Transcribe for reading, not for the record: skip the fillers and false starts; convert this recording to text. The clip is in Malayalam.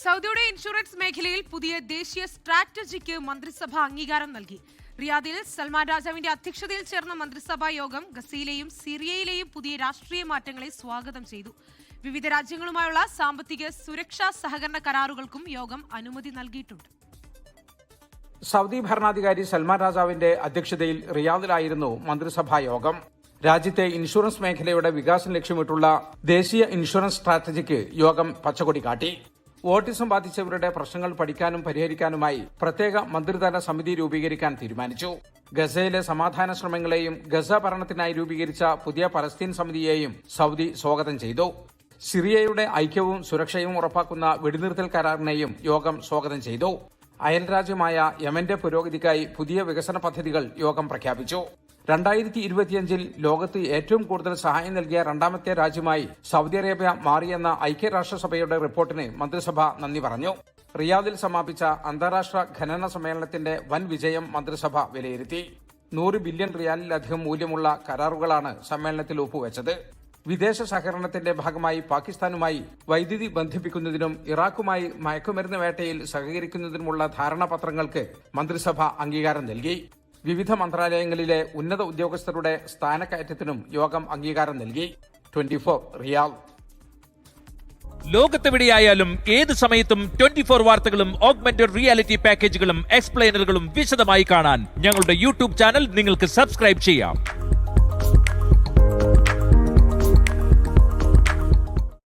സൗദിയുടെ ഇൻഷുറൻസ് മേഖലയിൽ പുതിയ ദേശീയ സ്ട്രാറ്റജിക്ക് മന്ത്രിസഭ അംഗീകാരം നൽകി. റിയാദിൽ സൽമാൻ രാജാവിന്റെ അധ്യക്ഷതയിൽ ചേർന്ന മന്ത്രിസഭാ യോഗം ഗസയിലെയും സിറിയയിലെയും പുതിയ രാഷ്ട്രീയ മാറ്റങ്ങളെ സ്വാഗതം ചെയ്തു. വിവിധ രാജ്യങ്ങളുമായുള്ള സാമ്പത്തിക സുരക്ഷാ സഹകരണ കരാറുകൾക്കും യോഗം അനുമതി നൽകിയിട്ടുണ്ട്. സൗദി ഭരണാധികാരി സൽമാൻ രാജാവിന്റെ അധ്യക്ഷതയിൽ റിയാദിലായിരുന്നു മന്ത്രിസഭാ യോഗം. രാജ്യത്തെ ഇൻഷുറൻസ് മേഖലയുടെ വികാസം ലക്ഷ്യമിട്ടുള്ള ദേശീയ ഇൻഷുറൻസ് സ്ട്രാറ്റജിക്ക് യോഗം പച്ചക്കൊടി കാട്ടി. ഓട്ടിസം ബാധിച്ചവരുടെ പ്രശ്നങ്ങൾ പഠിക്കാനും പരിഹരിക്കാനുമായി പ്രത്യേക മന്ത്രിതല സമിതി രൂപീകരിക്കാൻ തീരുമാനിച്ചു. ഗസയിലെ സമാധാന ശ്രമങ്ങളെയും ഗസ ഭരണത്തിനായി രൂപീകരിച്ച പുതിയ പലസ്തീൻ സമിതിയെയും സൗദി സ്വാഗതം ചെയ്തു. സിറിയയുടെ ഐക്യവും സുരക്ഷയും ഉറപ്പാക്കുന്ന വെടിനിർത്തൽ കരാറിനെയും യോഗം സ്വാഗതം ചെയ്തു. അയൽരാജ്യമായ യമന്റെ പുരോഗതിക്കായി പുതിയ വികസന പദ്ധതികൾ യോഗം പ്രഖ്യാപിച്ചു. 2025 ലോകത്ത് ഏറ്റവും കൂടുതൽ സഹായം നൽകിയ രണ്ടാമത്തെ രാജ്യമായി സൗദി അറേബ്യ മാറിയെന്ന ഐക്യരാഷ്ട്രസഭയുടെ റിപ്പോർട്ടിന് മന്ത്രിസഭ നന്ദി പറഞ്ഞു. റിയാദിൽ സമാപിച്ച അന്താരാഷ്ട്ര ഖനന സമ്മേളനത്തിന്റെ വൻ വിജയം മന്ത്രിസഭ വിലയിരുത്തി. 100 ബില്യൺ റിയാലിലധികം മൂല്യമുള്ള കരാറുകളാണ് സമ്മേളനത്തിൽ ഒപ്പുവെച്ചത്. വിദേശ സഹകരണത്തിന്റെ ഭാഗമായി പാകിസ്ഥാനുമായി വൈദ്യുതി ബന്ധിപ്പിക്കുന്നതിനും ഇറാഖുമായി മയക്കുമരുന്ന് വേട്ടയിൽ സഹകരിക്കുന്നതിനുമുള്ള ധാരണാപത്രങ്ങൾക്ക് മന്ത്രിസഭ അംഗീകാരം നൽകി. വിവിധ മന്ത്രാലയങ്ങളിലെ ഉന്നത ഉദ്യോഗസ്ഥരുടെ സ്ഥാനക്കയറ്റത്തിനും യോഗം അംഗീകാരം നൽകി. 24 റിയാദ്. ലോകത്തെവിടെയായാലും ഏത് സമയത്തും 24 വാർത്തകളും ഓഗ്മെന്റഡ് റിയാലിറ്റി പാക്കേജുകളും എക്സ്പ്ലെയിനറുകളും വിശദമായി കാണാൻ ഞങ്ങളുടെ യൂട്യൂബ് ചാനൽ നിങ്ങൾക്ക് സബ്സ്ക്രൈബ് ചെയ്യാം.